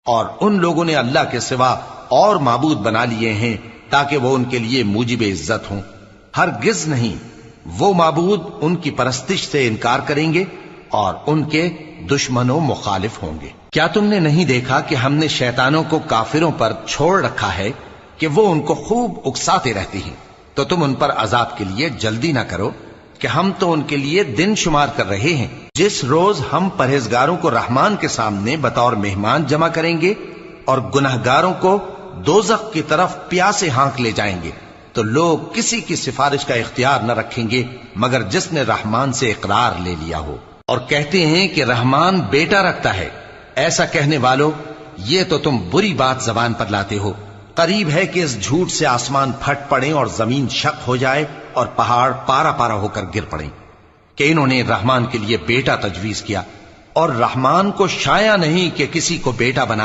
اور ان لوگوں نے اللہ کے سوا اور معبود بنا لیے ہیں تاکہ وہ ان کے لیے موجب عزت ہوں. ہرگز نہیں، وہ معبود ان کی پرستش سے انکار کریں گے اور ان کے دشمن و مخالف ہوں گے. کیا تم نے نہیں دیکھا کہ ہم نے شیطانوں کو کافروں پر چھوڑ رکھا ہے کہ وہ ان کو خوب اکساتے رہتے ہیں؟ تو تم ان پر عذاب کے لیے جلدی نہ کرو کہ ہم تو ان کے لیے دن شمار کر رہے ہیں. جس روز ہم پرہیزگاروں کو رحمان کے سامنے بطور مہمان جمع کریں گے اور گناہگاروں کو دوزخ کی طرف پیاسے ہانک لے جائیں گے، تو لوگ کسی کی سفارش کا اختیار نہ رکھیں گے مگر جس نے رحمان سے اقرار لے لیا ہو. اور کہتے ہیں کہ رحمان بیٹا رکھتا ہے. ایسا کہنے والو، یہ تو تم بری بات زبان پر لاتے ہو. قریب ہے کہ اس جھوٹ سے آسمان پھٹ پڑے اور زمین شق ہو جائے اور پہاڑ پارا پارا ہو کر گر پڑیں کہ انہوں نے رحمان کے لیے بیٹا تجویز کیا، اور رحمان کو شایع نہیں کہ کسی کو بیٹا بنائے.